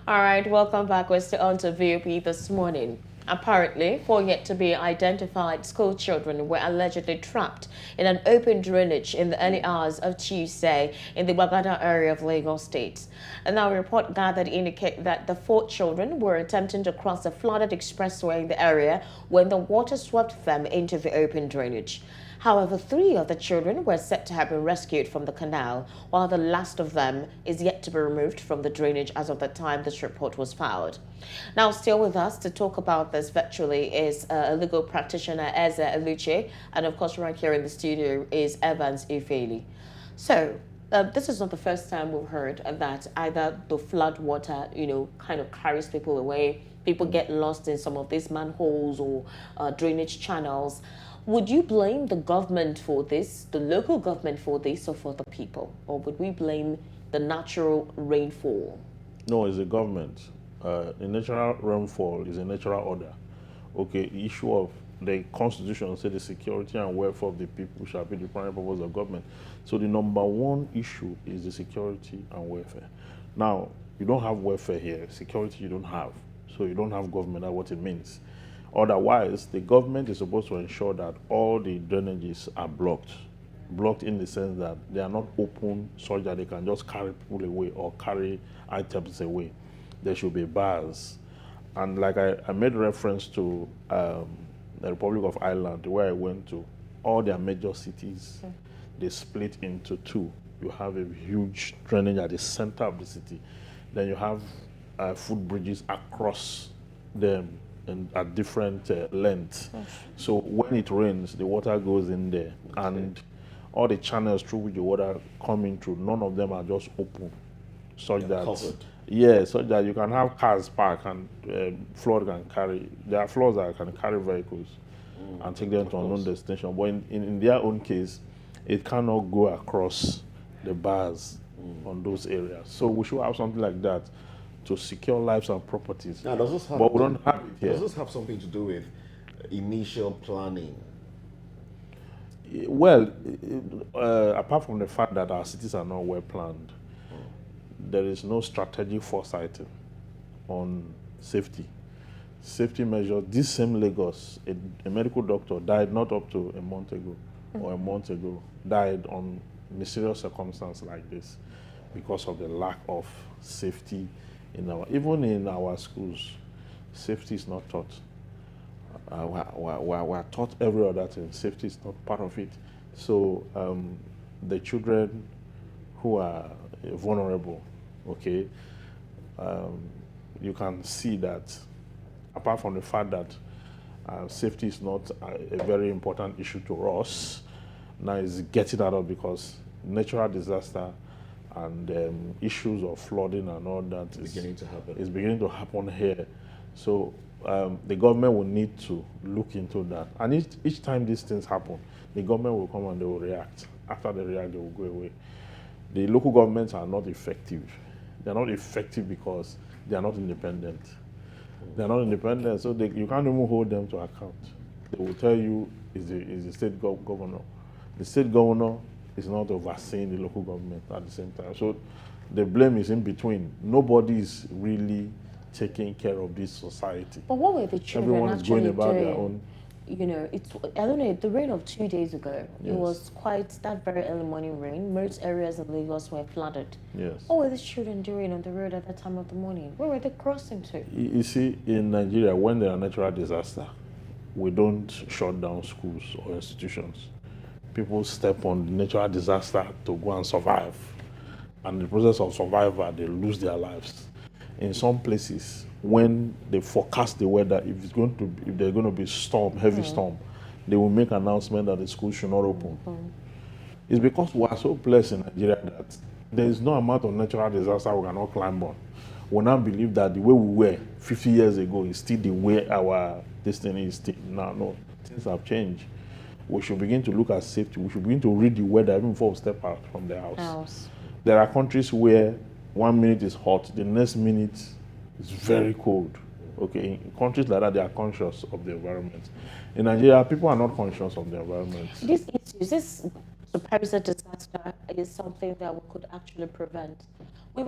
All right, welcome back. We're still on to VOP this morning. Apparently, four yet to be identified school children were allegedly trapped in an open drainage in the early hours of Tuesday in the Wagada area of Lagos State. And now, a report gathered indicate that the four children were attempting to cross a flooded expressway in the area when the water swept them into the open drainage. However, three of the children were said to have been rescued from the canal, while the last of them is yet to be removed from the drainage as of the time this report was filed. Now, still with us to talk about this virtually is a legal practitioner, Eze Eluche, and of course, right here in the studio is Evans Ifeli. So, this is not the first time we've heard that either the flood water, kind of carries people away. People get lost in some of these manholes or drainage channels. Would you blame the government for this, the local government for this, or for the people? Or would we blame the natural rainfall? No, it's the government. The natural rainfall is a natural order. Okay, the issue of the constitution says the security and welfare of the people shall be the primary purpose of government. So the number one issue is the security and welfare. Now, you don't have welfare here, security you don't have. So you don't have government, that's what it means. Otherwise, the government is supposed to ensure that all the drainages are blocked. Blocked in the sense that they are not open so that they can just carry people away or carry items away. There should be bars. And like I made reference to the Republic of Ireland, where I went to, all their major cities, they split into two. You have a huge drainage at the center of the city. Then you have footbridges across them and at different lengths. So when it rains, the water goes in there. And all the channels through which the water coming through, none of them are just open. Such that, such that you can have cars parked and flood can carry, there are floors that can carry vehicles and take them to unknown destination. But in their own case, it cannot go across the bars on those areas. So we should have something like that to secure lives and properties. Now, does this have, but we don't have it here. Does this have something to do with initial planning? Well, apart from the fact that our cities are not well planned, there is no strategic foresight on safety. Safety measures. This same Lagos, a medical doctor died not up to a month ago or a month ago, died on mysterious circumstances like this because of the lack of safety even in our schools. Safety is not taught. We're taught every other thing. Safety is not part of it. So the children who are vulnerable, okay, you can see that apart from the fact that safety is not a very important issue to us, now it's getting out of because natural disaster and issues of flooding and all that is beginning to happen here. So the government will need to look into that. And each time these things happen, the government will come and they will react. After they react, they will go away. The local governments are not effective. They're not effective because they are not independent. They're not independent, so you can't even hold them to account. They will tell you is the state governor. The state governor is not overseeing the local government at the same time. So the blame is in between. Nobody is really taking care of this society. But what were the children Everyone is actually going about doing? their own. I don't know, the rain of 2 days ago, Yes. it was quite that very early morning rain. Most areas of Lagos were flooded. Yes. What were the children doing on the road at that time of the morning? Where were they crossing to? You see, in Nigeria, when there are natural disasters, we don't shut down schools or institutions. People step on the natural disaster to go and survive. And in the process of survival, they lose their lives. In some places, when they forecast the weather, if there's going to be heavy storm, they will make announcement that the school should not open. It's because we are so blessed in Nigeria that there is no amount of natural disaster we cannot climb on. We now believe that the way we were 50 years ago is still the way our destiny is still. No, things have changed. We should begin to look at safety. We should begin to read the weather even before we step out from the house. There are countries where 1 minute is hot, the next minute is very cold. Okay, in countries like that, they are conscious of the environment. In Nigeria, people are not conscious of the environment. These issues, this supposed disaster is something that we could actually prevent. We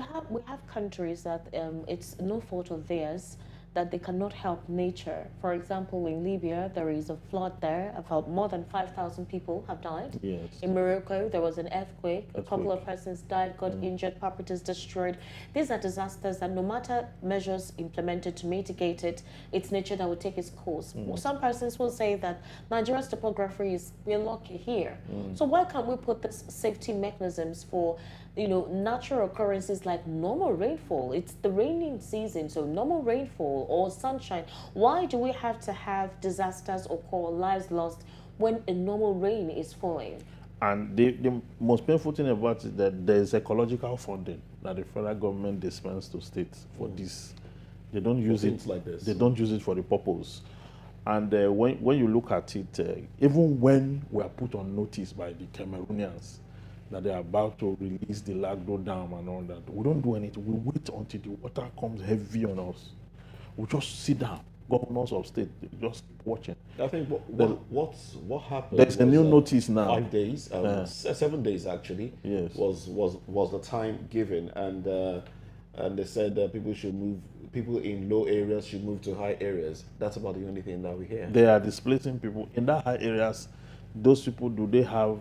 have countries that it's no fault of theirs that they cannot help nature. For example, in Libya, there is a flood there. About more than 5,000 people have died. Yes. In Morocco, there was an earthquake. A couple of Earthquake. persons died, got injured, properties destroyed. These are disasters that no matter measures implemented to mitigate it, it's nature that will take its course. Some persons will say that Nigeria's topography is, we're lucky here. So why can't we put this safety mechanisms for natural occurrences like normal rainfall? It's the raining season, so normal rainfall or sunshine. Why do we have to have disasters or lives lost when a normal rain is falling? And the most painful thing about it is that there is ecological funding that the federal government dispenses to states for this. They don't use it like this. They don't use it for the purpose. And when you look at it, even when we are put on notice by the Cameroonians that they are about to release the Lagdo Dam and all that, we don't do anything. We wait until the water comes heavy on us. We just sit down. Governors of state just keep watching. I think what happened. There's a new notice now. 5 days, 7 days actually. Yes. Was the time given, and they said that people should move. People in low areas should move to high areas. That's about the only thing that we hear. They are displacing people in that high areas. Those people, do they have?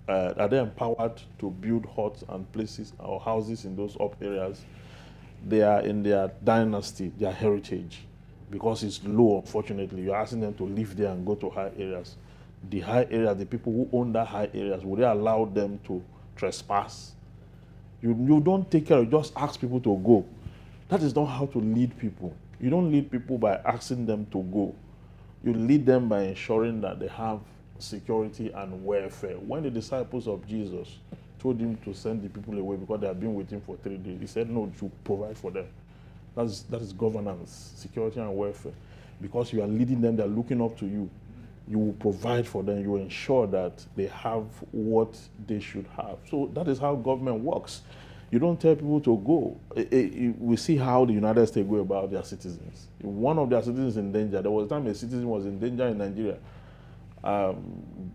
Are they empowered to build huts and places or houses in those up areas? They are in their dynasty, their heritage, because it's low. Unfortunately, you're asking them to live there and go to high areas. The high areas, the people who own that high areas, would they allow them to trespass? You don't take care. You just ask people to go. That is not how to lead people. You don't lead people by asking them to go. You lead them by ensuring that they have security and welfare. When the disciples of Jesus told him to send the people away because they had been waiting for 3 days, he said, no, to provide for them. That is governance, security and welfare. Because you are leading them, they are looking up to you. You will provide for them. You will ensure that they have what they should have. So that is how government works. You don't tell people to go. We see how the United States go about their citizens. If one of their citizens in danger, there was a time a citizen was in danger in Nigeria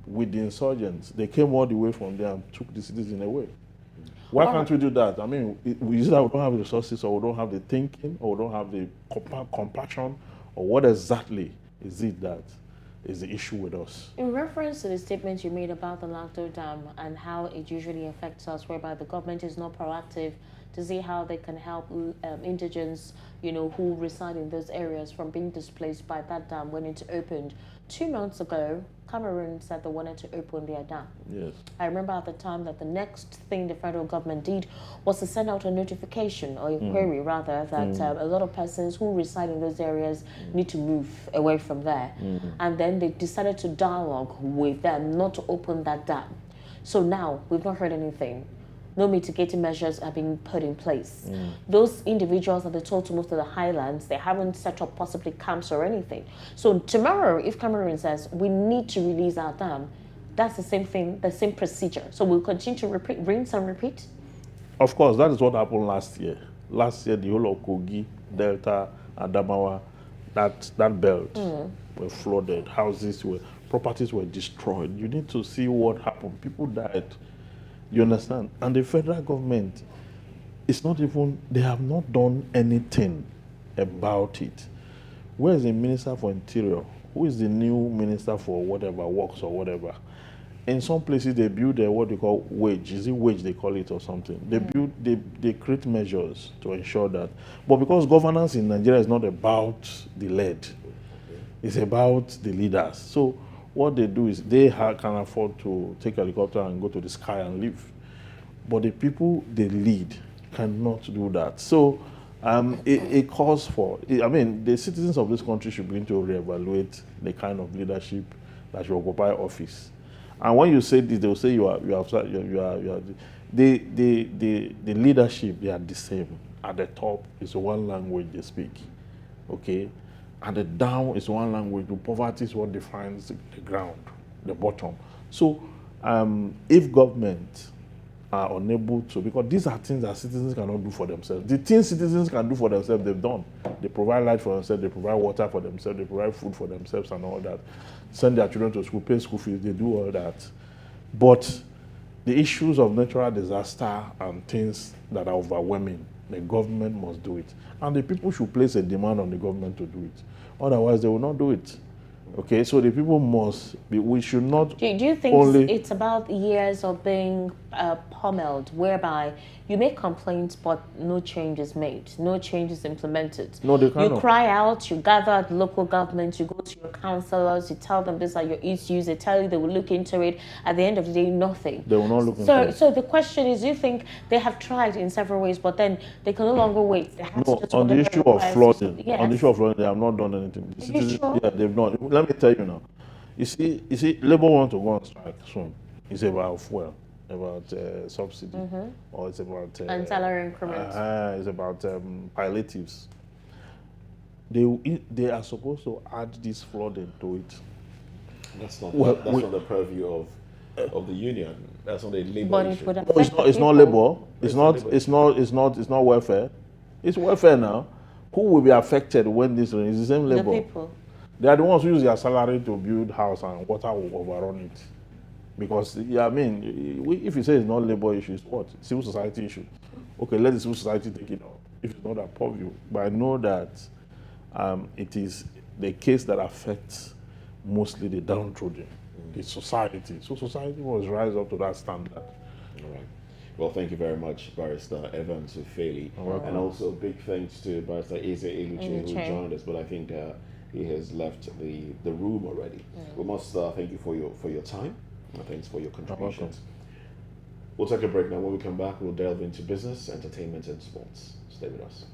with the insurgents. They came all the way from there and took the citizen away. Why can't we do that? I mean, we use that we don't have the resources, or we don't have the thinking, or we don't have the compassion, or what exactly is it that is the issue with us? In reference to the statement you made about the Lagdo Dam and how it usually affects us, whereby the government is not proactive to see how they can help indigents, who reside in those areas from being displaced by that dam when it opened. 2 months ago, Cameroon said they wanted to open their dam. Yes. I remember at the time that the next thing the federal government did was to send out a notification, or a query rather, that a lot of persons who reside in those areas need to move away from there. And then they decided to dialogue with them not to open that dam. So now we've not heard anything. No mitigating measures are being put in place. Those individuals that they told to move to the highlands, they haven't set up possibly camps or anything. So tomorrow, if Cameroon says we need to release our dam, that's the same thing, the same procedure. So we'll continue to rinse and repeat. Of course, that is what happened last year. Last year, the whole of Kogi, Delta, Adamawa, that belt were flooded. Properties were destroyed. You need to see what happened. People died. You understand? And the federal government, they have not done anything about it. Where is the Minister for Interior? Who is the new Minister for whatever, works or whatever? In some places, they build what they call wage. Is it wage they call it or something? They create measures to ensure that. But because governance in Nigeria is not about the led, it's about the leaders. So what they do is they can afford to take a helicopter and go to the sky and live. But the people they lead cannot do that. So it calls for, the citizens of this country should begin to reevaluate the kind of leadership that should occupy office. And when you say this, they will say the leadership, they are the same. At the top is one language they speak, okay? And the down is one language. The poverty is what defines the ground, the bottom. So if government are unable to, because these are things that citizens cannot do for themselves. The things citizens can do for themselves, they've done. They provide light for themselves, they provide water for themselves, they provide food for themselves and all that. Send their children to school, pay school fees, they do all that. But the issues of natural disaster and things that are overwhelming, the government must do it. And the people should place a demand on the government to do it. Otherwise, they will not do it. Okay, so the people must be, we should not Do you think only... it's about years of being pummeled, whereby you make complaints but no change is made, no change is implemented? No, they You cannot. cry out, you gather at local government, you go to your councillors, you tell them these are your issues, they tell you they will look into it. At the end of the day, nothing. They will not look into it. So the question is, you think they have tried in several ways, but then they can no longer wait. They have No, to just on the whatever issue of requires- flooding, Yes. on the issue of flooding, they have not done anything. The Are you citizens, sure? yeah, they've not. Let me tell you now. You see, Labour want to go on strike soon. It's about fuel, about subsidy, or it's about And salary increments. it's about palliatives. They are supposed to add this flooding to it. That's not Well, that's not the purview of the union. That's not a labor But it issue. would No, affect it's not. It's not people. labour. It's It's not. not labour. It's not welfare. It's welfare now. Who will be affected when this rains? It's the same The labour. people. They are the ones who use their salary to build house and water will overrun it. Because, yeah, I mean, if you say it's not labor issue, it's what? Civil society issue. Okay, let the civil society take it up. If it's not a purview. But I know that it is the case that affects mostly the downtrodden, the society. So society must rise up to that standard. All right. Well, thank you very much, Barrister Evans Ufeli. welcome. And also a big thanks to Barrister Eze Iluche who Iluche. joined us, but I think he has left the room already. We must thank you for your time. Thanks for your contributions. We'll take a break now. When we come back, we'll delve into business, entertainment, and sports. Stay with us.